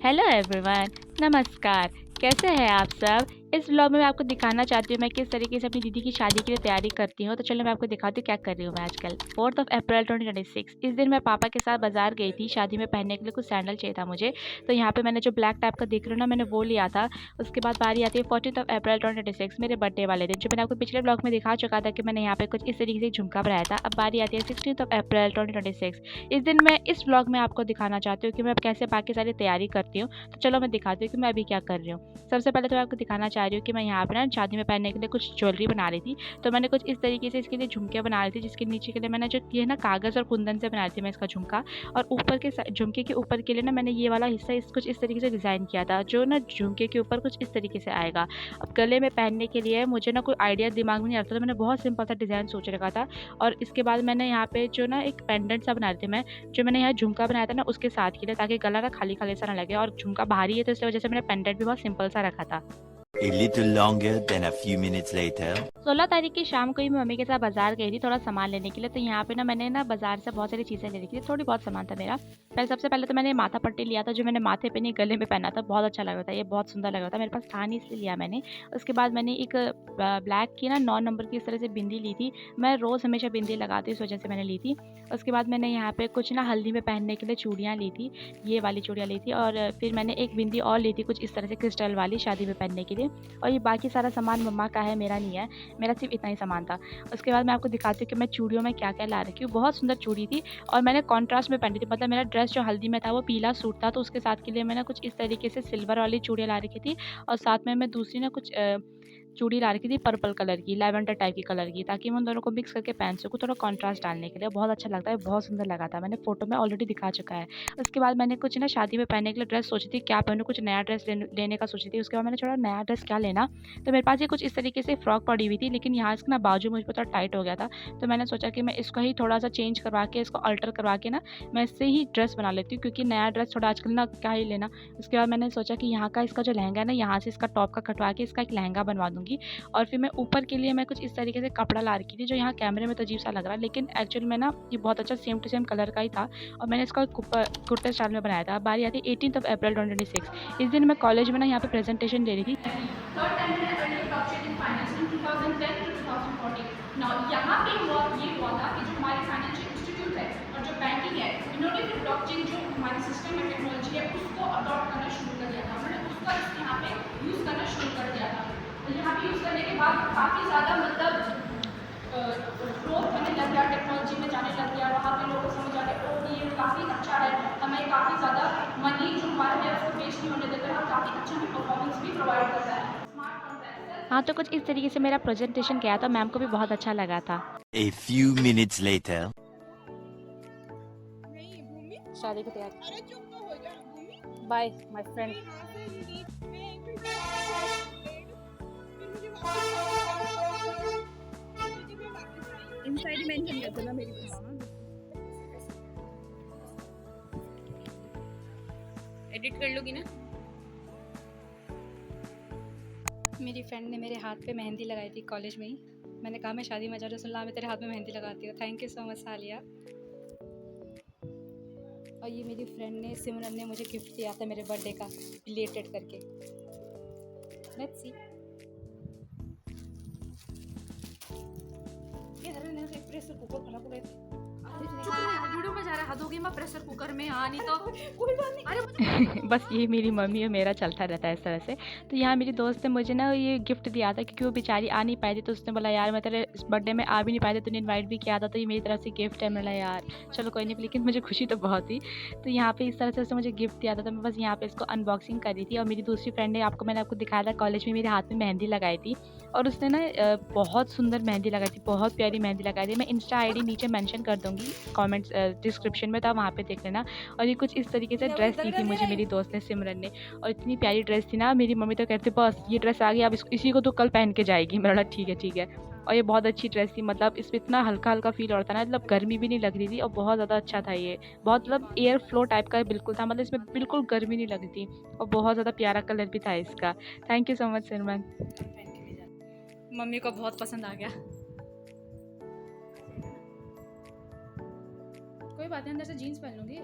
Hello everyone, नमस्कार। कैसे हैं आप सब? इस व्लॉग में मैं आपको दिखाना चाहती हूँ मैं किस तरीके से अपनी दीदी की शादी के लिए तैयारी करती हूँ। तो चलो मैं आपको दिखाती हूँ क्या कर रही हूँ मैं आजकल। 4 अप्रैल 2026 इस दिन मैं पापा के साथ बाजार गई थी। शादी में पहनने के लिए कुछ सैंडल चाहिए था मुझे। तो यहाँ पे मैंने जो ब्लैक टाइप का देख रही हूँ ना, मैंने वो लिया था। उसके बाद बारी आती है 14 अप्रैल 2026 मेरे बर्थडे वाले दिन, जो मैंने आपको पिछले ब्लॉग में दिखा चुका था कि मैंने यहाँ पे कुछ इस तरीके से झुमका बनाया था। अब बारी आती है 16 अप्रैल 2026। इस दिन मैं इस व्लॉग में आपको दिखाना चाहती हूँ कि मैं अब कैसे बाकी सारी तैयारी करती हूँ। तो चलो मैं दिखाती हूँ कि मैं अभी क्या कर रही हूँ। सबसे पहले तो मैं आपको दिखाना चाह रही हूँ कि मैं यहाँ पे ना शादी में पहनने के लिए कुछ ज्वेलरी बना रही थी। तो मैंने कुछ इस तरीके से इसके लिए झुमके बना रही थी, जिसके नीचे के लिए मैंने जो ये ना कागज़ और कुंदन से बना रही थी मैं इसका झुमका। और ऊपर के झुमके के ऊपर के लिए ना मैंने ये वाला हिस्सा कुछ इस तरीके से डिज़ाइन किया था, जो ना झुमके के ऊपर कुछ इस तरीके से आएगा। अब गले में पहनने के लिए मुझे ना कोई आइडिया दिमाग में नहीं आता था, मैंने बहुत सिंपल सा डिज़ाइन सोच रखा था। और इसके बाद मैंने यहाँ पे जो ना एक पेंडेंट सा बना रही थी मैं, जो मैंने यहाँ झुमका बनाया था ना उसके साथ के लिए, ताकि गला ना खाली खाली सा ना लगे। और झुमका भारी है तो इस वजह से मैंने पेंडेंट भी बहुत सिंपल सा रखा था। A little longer than a few minutes later. 16 तारीख की शाम को ही मैं मम्मी के साथ बाजार गई थी थोड़ा सामान लेने के लिए। तो यहाँ पे ना मैंने ना बाजार से बहुत सारी चीज़ें ले रखी थी, थोड़ी बहुत सामान था मेरा। पहले सबसे पहले तो मैंने माथा पट्टी लिया था, जो मैंने माथे पे नहीं गले में पहना था। बहुत अच्छा लग रहा था, ये बहुत सुंदर लग रहा था, मेरे पास था नहीं इसलिए लिया मैंने। उसके बाद मैंने एक ब्लैक की ना 9 नंबर की इस तरह से बिंदी ली थी। मैं रोज़ हमेशा बिंदी लगाती हूँ, इस वजह से मैंने ली थी। उसके बाद मैंने यहाँ पे कुछ ना हल्दी में पहनने के लिए चूड़ियाँ ली थी, ये वाली चूड़ियाँ ली थी। और फिर मैंने एक बिंदी और ली थी कुछ इस तरह से क्रिस्टल वाली, शादी में पहनने के लिए। और ये बाकी सारा सामान मम्मा का है, मेरा नहीं है, मेरा सिर्फ इतना ही सामान था। उसके बाद मैं आपको दिखाती हूँ कि मैं चूड़ियों में क्या-क्या ला रखी हूँ। बहुत सुंदर चूड़ी थी और मैंने कॉन्ट्रास्ट में पहनी थी, मतलब मेरा ड्रेस जो हल्दी में था वो पीला सूट था, तो उसके साथ के लिए मैंने कुछ इस तरीके से सिल्वर वाली चूड़ियाँ ला रखी थी। और साथ में मैं दूसरी ना कुछ चूड़ी ला रखी थी पर्पल कलर की, लैवेंडर टाइप की कलर की, ताकि मैं उन दोनों को मिक्स करके पहन सकूँ, थोड़ा कॉन्ट्रास्ट डालने के लिए। बहुत अच्छा लगता है, बहुत सुंदर लगा था, मैंने फ़ोटो में ऑलरेडी दिखा चुका है। उसके बाद मैंने कुछ ना शादी में पहनने के लिए ड्रेस सोची थी, क्या पहनूँ, कुछ नया ड्रेस लेने का सोची थी। उसके बाद मैंने छोड़ा नया ड्रेस क्या लेना, तो मेरे पास ये कुछ इस तरीके से फ्रॉक पड़ी हुई थी, लेकिन यहाँ इसका ना बाजू मुझ पे थोड़ा टाइट हो गया था। तो मैंने सोचा कि मैं इसको ही थोड़ा सा चेंज करवा के, इसको अल्टर करवा के ना मैं इससे ही ड्रेस बना लेती हूँ, क्योंकि नया ड्रेस थोड़ा आजकल ना क्या ही लेना। उसके बाद मैंने सोचा कि यहाँ का इसका जो लहंगा है ना, यहाँ से इसका टॉप का कटवा के इसका एक लहंगा बनवा दूँगी। और फिर मैं ऊपर के लिए मैं कुछ इस तरीके से कपड़ा ला रखी थी, जो यहाँ कैमरे में तो अजीब सा लग रहा है, लेकिन एक्चुअल में ना ये बहुत अच्छा सेम टू सेम कलर का ही था। और मैंने इसका कुर्ते स्टाइल में बनाया था। बारी आती है 18 अप्रैल 2026। इस दिन मैं कॉलेज में ना यहाँ पे प्रेजेंटेशन दे रही थी। थर्ड टाइम मैंने early doctorate in finance in 2010 to 2014। Now यहाँ पे ये हुआ था कि जो हमारे फाइनेंशियल इंस्टीट्यूट है और जो बैंकिंग है, इन्होंने भी ब्लॉकचेन जो हमारी सिस्टम है, टेक्नोलॉजी है, उसको अडॉप्ट करना शुरू कर दिया था। उन्होंने उसका यहाँ पे यूज़ करना शुरू कर दिया था। तो यहाँ पे यूज़ करने के बाद काफ़ी ज़्यादा मतलब ग्रोथ होने लग गया, टेक्नोलॉजी में जाने लग गया। वहाँ पे लोगों को समझ आ गया कि ये काफ़ी अच्छा है, हमें काफ़ी ज़्यादा मनी जो हमारा है उसको वेस्ट नहीं होने देता है, काफ़ी अच्छा हमें परफॉर्मेंस भी प्रोवाइड करता है। हाँ, तो कुछ इस तरीके से मेरा प्रेजेंटेशन किया था, मैम को भी बहुत अच्छा लगा था। A few minutes later. शादी की तैयारी। Bye my friend. इनसाइड ही मेंशन कर देना मेरी एडिट कर लोगी ना। मेरी फ्रेंड ने मेरे हाथ पे मेहंदी लगाई थी कॉलेज में ही। मैंने कहा मैं शादी में जा रही हूँ, सुन मैं तेरे हाथ में मेहंदी लगाती हूँ। Thank you so much Saliya. और ये मेरी फ्रेंड ने, सिमरन ने मुझे गिफ्ट दिया था मेरे बर्थडे का रिलेटेड करके। Let's see. ये धरने से प्रेशर कुकर खराब हो गए थे। वीडियो में जा रहा हद होगी, मैं प्रेशर कुकर में नहीं तो कोई बात नहीं। अरे बस ये मेरी मम्मी और मेरा चलता रहता है इस तरह से। तो यहाँ मेरी दोस्त ने मुझे ना ये गिफ्ट दिया था, क्योंकि वो बेचारी आ नहीं पाई थी। तो उसने बोला यार मैं तेरे इस बर्थडे में आ भी नहीं पाई थी, तूने इनवाइट भी किया था, तो ये मेरी तरफ से गिफ्ट है। मैंने यार चलो कोई नहीं, लेकिन मुझे खुशी तो बहुत थी। तो यहाँ पे इस तरह से उसने मुझे गिफ्ट दिया था, तो मैं बस यहाँ पे इसको अनबॉक्सिंग कर रही थी। और मेरी दूसरी फ्रेंड ने मैंने आपको दिखाया था कॉलेज में मेरे हाथ में मेहंदी लगाई थी। और उसने ना बहुत सुंदर मेहंदी लगाई थी, बहुत प्यारी मेहंदी लगाई थी। मैं इंस्टा आईडी नीचे मेंशन कर दूँगी कमेंट्स डिस्क्रिप्शन में, तो आप वहाँ पे देख लेना। और ये कुछ इस तरीके से ड्रेस दी थी मुझे मेरी दोस्त ने, सिमरन ने। और इतनी प्यारी ड्रेस थी ना, मेरी मम्मी तो कहती बस ये ड्रेस आ गई, अब इसी को तो कल पहन के जाएगी। मैंने बोला ठीक है ठीक है। और ये बहुत अच्छी ड्रेस थी, मतलब इसमें इतना हल्का हल्का फील हो रहा था ना, मतलब गर्मी भी नहीं लग रही थी। और बहुत ज़्यादा अच्छा था ये, बहुत मतलब एयर फ्लो टाइप का बिल्कुल था, मतलब इसमें बिल्कुल गर्मी नहीं लग रही थी। और बहुत ज़्यादा प्यारा कलर भी था इसका। Thank you so much Simran. Mummy को बहुत पसंद आ गया। कोई बात नहीं, अंदर से जीन्स पहन लूंगी।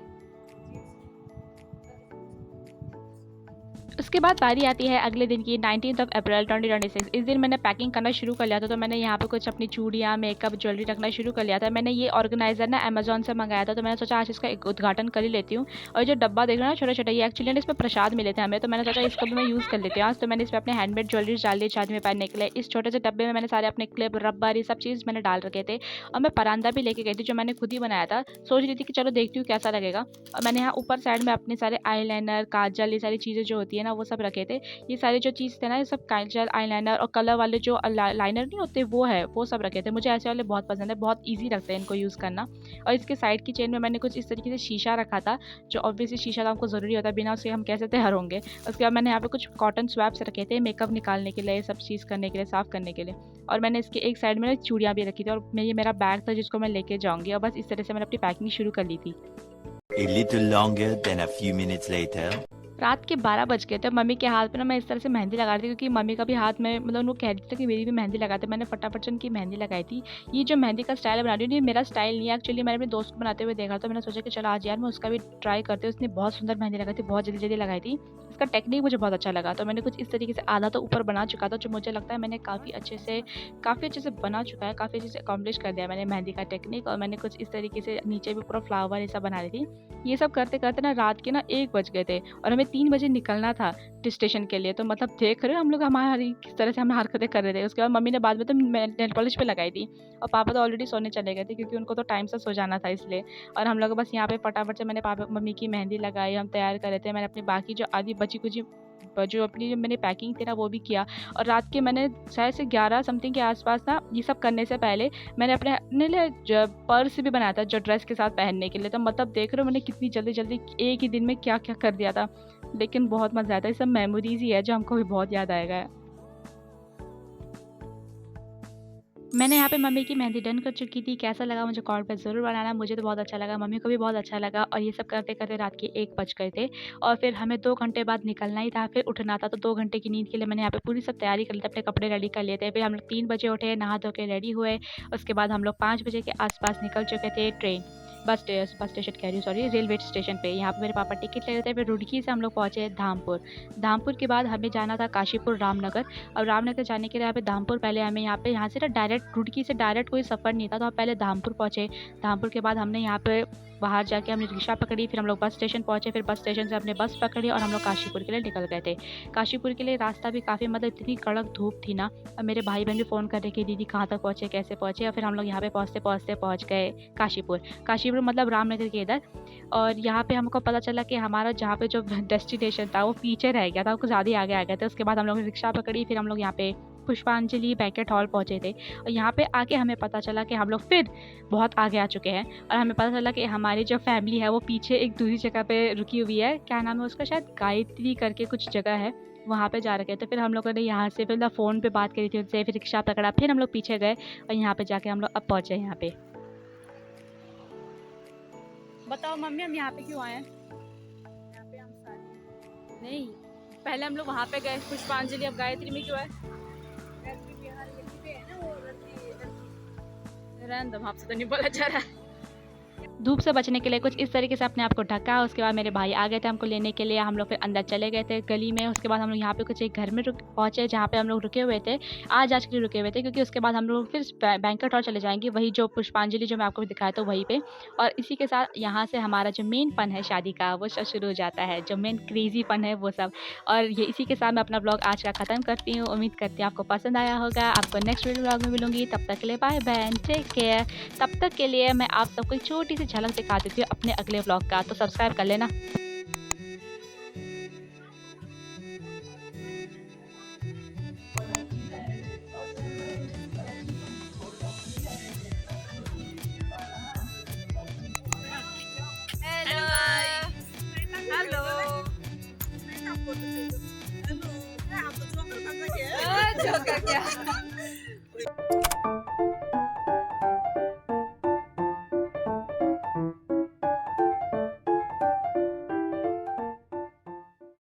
उसके बाद बारी आती है अगले दिन की 19th अप्रैल 2026। इस दिन मैंने पैकिंग करना शुरू कर लिया था, तो मैंने यहाँ पे कुछ अपनी चूड़ियाँ, मेकअप, ज्वेलरी रखना शुरू कर लिया था। मैंने ये ऑर्गेनाइज़र ना अमेज़न से मंगाया था, तो मैंने सोचा आज इसका एक उद्घाटन कर ही लेती हूँ। और जो डब्बा देख रहे हो ना छोटा-छोटा, ये एक्चुअली इसमें प्रसाद मिले थे हमें, तो मैंने सोचा इसको भी मैं यूज़ कर लेती हूँ आज। तो मैंने इसमें अपने हैंडमेड ज्वेलरीज़ डाल दी शादी में पहनने के लिए। इस छोटे से डब्बे में मैंने सारे अपने क्लिप, रबर, ये सब चीज़ मैंने डाल रखे थे। और मैं परांदा भी लेके गई थी जो मैंने खुद ही बनाया था। सोच रही थी कि चलो देखती हूँ कैसा लगेगा। और मैंने यहाँ ऊपर साइड में अपने सारे आईलाइनर, काजल, ये सारी चीज़ें जो होती है ना वो सब रखे थे। ये सारे जो चीज़ थे ना, ये सब काजल, आईलाइनर और कलर वाले जो लाइनर नहीं होते वो सब रखे थे। मुझे ऐसे वाले बहुत पसंद है, बहुत ईज़ी लगता है इनको यूज़ करना। और इसके साइड की चेन में मैंने कुछ इस तरीके से शीशा रखा था, जो ऑब्वियसली शीशा तो हमको ज़रूरी होता है, बिना उसके हम कैसे तैयार होंगे। उसके बाद मैंने यहाँ पे कुछ कॉटन स्वैप्स रखे थे मेकअप निकालने के लिए, ये सब चीज़ करने के लिए, साफ़ करने के लिए। और मैंने इसके एक साइड में ना चूड़ियाँ भी रखी थी, और ये मेरा बैग था जिसको मैं लेके जाऊँगी। और बस इस तरह से मैंने अपनी पैकिंग शुरू कर ली थी। A little longer than a few minutes later. रात के 12 बज गए थे। मम्मी के हाथ पे ना मैं इस तरह से मेहंदी लगा रही थी, क्योंकि मम्मी का भी हाथ में मतलब वो कह रही थी कि मेरी भी मेहंदी लगाते। मैंने फटाफट से उनकी मेहंदी लगाई थी। ये जो मेहंदी का स्टाइल बना रही हूँ, ये मेरा स्टाइल नहीं है एक्चुअली, मैंने अपने दोस्त को बनाते हुए देखा, तो मैंने सोचा कि चलो आज यार मैं उसका भी ट्राई करती हूँ। उसने बहुत सुंदर मेहंदी लगाई थी, बहुत जल्दी लगाई थी। इसका टेक्निक मुझे बहुत अच्छा लगा, तो मैंने कुछ इस तरीके से आधा तो ऊपर बना चुका था, जो मुझे लगता है मैंने काफ़ी अच्छे से बना चुका है, काफ़ी अच्छे से अकॉम्प्लिश कर दिया मैंने मेहंदी का टेक्निक। और मैंने कुछ इस तरीके से नीचे भी पूरा फ्लावर ये सब बना रही थी। ये सब करते करते ना रात के 1 बज गए थे, और हमें 3 बजे निकलना था स्टेशन के लिए। तो मतलब देख रहे हो हम लोग हमारी किस तरह से हम हरकतें कर रहे थे। उसके बाद मम्मी ने बाद में तो नेल पॉलिश पे लगाई थी, और पापा तो ऑलरेडी सोने चले गए थे, क्योंकि उनको तो टाइम से सो जाना था इसलिए। और हम लोग बस यहाँ पे फटाफट से मैंने मम्मी की मेहंदी लगाई, हम तैयार कर रहे थे। मैंने अपनी बाकी जो आधी बची कुची जो अपनी मैंने पैकिंग थी ना वो भी किया। और रात के मैंने शायद से 11 समथिंग के आसपास ना, ये सब करने से पहले मैंने अपने लिए पर्स भी बनाया था जो ड्रेस के साथ पहनने के लिए। तो मतलब देख रहे हो मैंने कितनी जल्दी एक ही दिन में क्या क्या कर दिया था, लेकिन बहुत मज़ा आया था। ये सब मेमोरीज ही है जो हमको भी बहुत याद आएगा। मैंने यहाँ पे मम्मी की मेहंदी डन कर चुकी थी। कैसा लगा मुझे कमेंट पे ज़रूर बताना। मुझे तो बहुत अच्छा लगा, मम्मी को भी बहुत अच्छा लगा। और ये सब करते करते रात के 1 बज गए थे, और फिर हमें 2 घंटे बाद निकलना ही था, फिर उठना था। तो 2 घंटे की नींद के लिए मैंने यहाँ पे पूरी सब तैयारी कर ली थी, अपने कपड़े रेडी कर लिए थे। फिर हम लोग 3 बजे उठे, नहा धो के रेडी हुए। उसके बाद हम लोग 5 बजे के आसपास निकल चुके थे बस स्टेशन कह रही हूँ, सॉरी, रेलवे स्टेशन पे। यहाँ पे मेरे पापा टिकट ले रहे थे। फिर रुड़की से हम लोग पहुँचे धामपुर के बाद हमें जाना था काशीपुर रामनगर। और रामनगर जाने के लिए यहाँ पे धामपुर पहले हमें यहाँ से ना डायरेक्ट रुड़की से डायरेक्ट कोई सफ़र नहीं था, तो हम पहले धामपुर पहुँचे। धामपुर के बाद हमने यहाँ पे बाहर जाके हमने रिक्शा पकड़ी, फिर हम लोग बस स्टेशन पहुँचे। फिर बस स्टेशन से हमने बस पकड़ी और हम लोग काशीपुर के लिए निकल गए थे। काशीपुर के लिए रास्ता भी काफ़ी मतलब इतनी कड़क धूप थी ना। और मेरे भाई बहन भी फ़ोन कर रहे कि दीदी कहाँ तक पहुँचे, कैसे पहुँचे। और फिर हम लोग यहाँ पे पहुँचते पहुँच गए काशीपुर मतलब रामनगर के इधर। और यहाँ पे हमको पता चला कि हमारा जहाँ पे जो डेस्टिनेशन था वो पीछे रह गया था, कुछ ज़्यादा ही आगे आ गए थे। उसके बाद हम लोग ने रिक्शा पकड़ी, फिर हम लोग यहाँ पे पुष्पांजलि बैंक्वेट हॉल पहुँचे थे। और यहाँ पे आके हमें पता चला कि हम लोग फिर बहुत आगे आ चुके हैं। और हमें पता चला कि हमारी जो फैमिली है वो पीछे एक दूसरी जगह पे रुकी हुई है। क्या नाम है उसका, शायद गायत्री करके कुछ जगह है, वहाँ पे जा रखे थे। फिर हम लोगों ने यहाँ से फिर फ़ोन पे बात करी थी उनसे, फिर रिक्शा पकड़ा, फिर हम लोग पीछे गए। और यहाँ पे जाके हम लोग अब पहुँचे यहाँ पे। बताओ मम्मी हम यहाँ पे क्यों आए हैं? यहाँ पे हम सारे नहीं, पहले हम लोग वहाँ पे गए पुष्पांजलि, अब गायत्री में क्यों आए? लड़की बिहार यहीं पे है ना, वो लड़की रैंडम आपसे तो नहीं बोला जा रहा है। धूप से बचने के लिए कुछ इस तरीके से अपने आप को ढका। उसके बाद मेरे भाई आ गए थे हमको लेने के लिए। हम लोग फिर अंदर चले गए थे गली में। उसके बाद हम लोग यहाँ पे कुछ एक घर में पहुँचे, जहाँ पे हम लोग रुके हुए थे, आज के लिए रुके हुए थे, क्योंकि उसके बाद हम लोग फिर बैंक्वेट हॉल चले जाएंगे, वही जो पुष्पांजलि जो मैं आपको दिखाया था वहीं पे। और इसी के साथ यहाँ से हमारा जो मेन फन है शादी का वो सब शुरू हो जाता है, जो मेन क्रेजी फन है वो सब। और ये इसी के साथ मैं अपना ब्लॉग आज का ख़त्म करती हूँ। उम्मीद करती हूँ आपको पसंद आया होगा। आपको नेक्स्ट वीडियो ब्लॉग में मिलूंगी, तब तक के लिए बाय बाय, टेक केयर। तब तक के लिए मैं आप सबको एक छोटी सी झलक दिखा देती हूँ अपने अगले व्लॉग का, तो सब्सक्राइब कर लेना। हेलो।